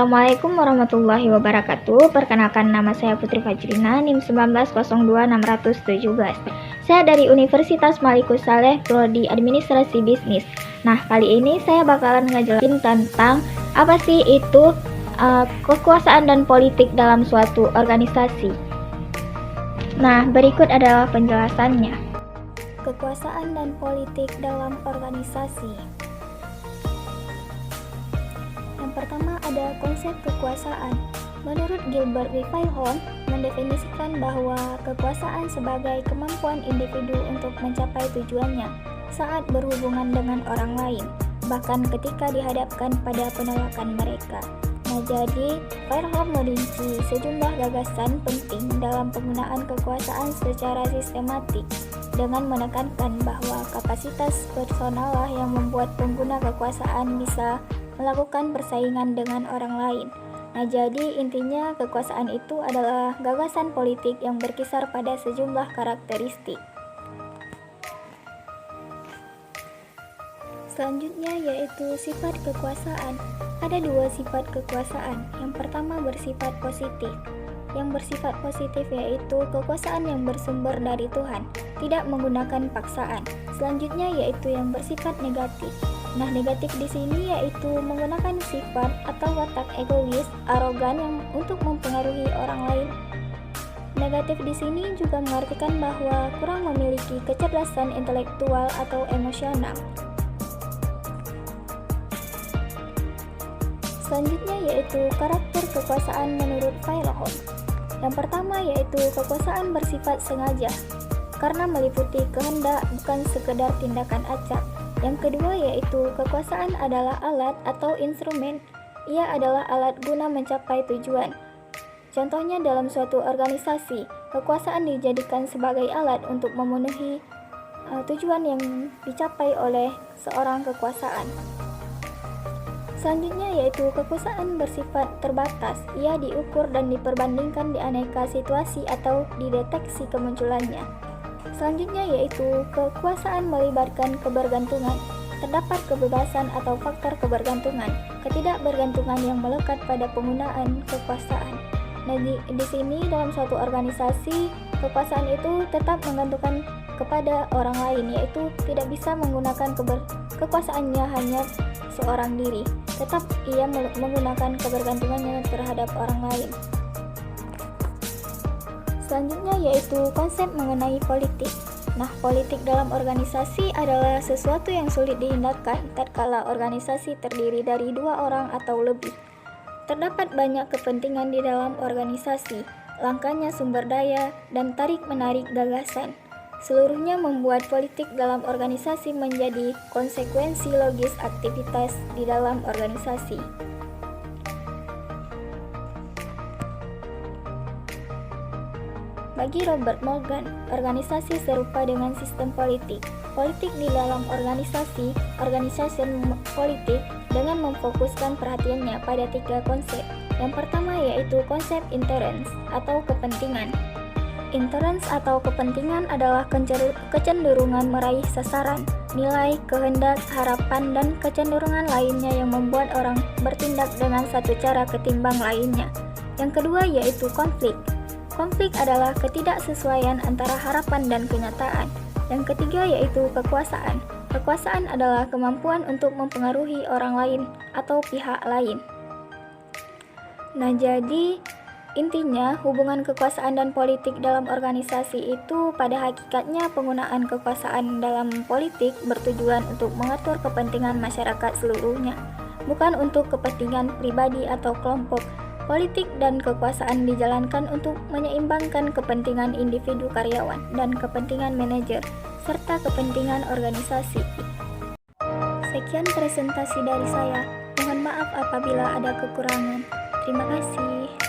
Assalamualaikum warahmatullahi wabarakatuh. Perkenalkan, nama saya Putri Fajrina, NIM 1902617. Saya dari Universitas Malikus Saleh, Prodi Administrasi Bisnis. Nah, kali ini saya bakalan ngejelasin tentang apa sih itu kekuasaan dan politik dalam suatu organisasi. Nah, berikut adalah penjelasannya. Kekuasaan dan politik dalam organisasi. Yang pertama ada konsep kekuasaan. Menurut Gilbert Rifai-Holm, mendefinisikan bahwa kekuasaan sebagai kemampuan individu untuk mencapai tujuannya saat berhubungan dengan orang lain, bahkan ketika dihadapkan pada penolakan mereka. Nah, jadi Rifai-Holm merinci sejumlah gagasan penting dalam penggunaan kekuasaan secara sistematik dengan menekankan bahwa kapasitas personal lah yang membuat pengguna kekuasaan bisa melakukan persaingan dengan orang lain. Nah, jadi intinya kekuasaan itu adalah gagasan politik yang berkisar pada sejumlah karakteristik. Selanjutnya yaitu sifat kekuasaan. Ada dua sifat kekuasaan. Yang pertama bersifat positif. Yang bersifat positif yaitu kekuasaan yang bersumber dari Tuhan, tidak menggunakan paksaan. Selanjutnya yaitu yang bersifat negatif. Nah, negatif di sini yaitu menggunakan sifat atau watak egois, arogan yang untuk mempengaruhi orang lain. Negatif di sini juga mengartikan bahwa kurang memiliki kecerdasan intelektual atau emosional. Selanjutnya yaitu karakter kekuasaan menurut Rifai-Holm. Yang pertama yaitu kekuasaan bersifat sengaja, karena meliputi kehendak bukan sekedar tindakan acak. Yang kedua yaitu kekuasaan adalah alat atau instrumen. Ia adalah alat guna mencapai tujuan. Contohnya dalam suatu organisasi, kekuasaan dijadikan sebagai alat untuk memenuhi tujuan yang dicapai oleh seorang kekuasaan. Selanjutnya yaitu kekuasaan bersifat terbatas. Ia diukur dan diperbandingkan di aneka situasi atau dideteksi kemunculannya. Selanjutnya yaitu kekuasaan melibatkan kebergantungan. Terdapat kebebasan atau faktor kebergantungan, ketidakbergantungan yang melekat pada penggunaan kekuasaan. Nah, di sini dalam suatu organisasi, kekuasaan itu tetap menggantungkan kepada orang lain, yaitu tidak bisa menggunakan kekuasaannya hanya seorang diri. Tetap ia menggunakan kebergantungannya terhadap orang lain. Selanjutnya yaitu konsep mengenai politik. Nah, politik dalam organisasi adalah sesuatu yang sulit dihindarkan tatkala organisasi terdiri dari dua orang atau lebih. Terdapat banyak kepentingan di dalam organisasi, langkanya sumber daya, dan tarik-menarik gagasan. Seluruhnya membuat politik dalam organisasi menjadi konsekuensi logis aktivitas di dalam organisasi. Bagi Robert Morgan, organisasi serupa dengan sistem politik. Politik di dalam organisasi, organisasi politik dengan memfokuskan perhatiannya pada tiga konsep. Yang pertama yaitu konsep interest atau kepentingan. Interest atau kepentingan adalah kecenderungan meraih sasaran, nilai, kehendak, harapan, dan kecenderungan lainnya yang membuat orang bertindak dengan satu cara ketimbang lainnya. Yang kedua yaitu konflik. Konflik adalah ketidaksesuaian antara harapan dan kenyataan. Yang ketiga yaitu kekuasaan. Kekuasaan adalah kemampuan untuk mempengaruhi orang lain atau pihak lain. Nah, jadi intinya hubungan kekuasaan dan politik dalam organisasi itu pada hakikatnya penggunaan kekuasaan dalam politik bertujuan untuk mengatur kepentingan masyarakat seluruhnya, bukan untuk kepentingan pribadi atau kelompok. Politik dan kekuasaan dijalankan untuk menyeimbangkan kepentingan individu karyawan dan kepentingan manajer, serta kepentingan organisasi. Sekian presentasi dari saya. Mohon maaf apabila ada kekurangan. Terima kasih.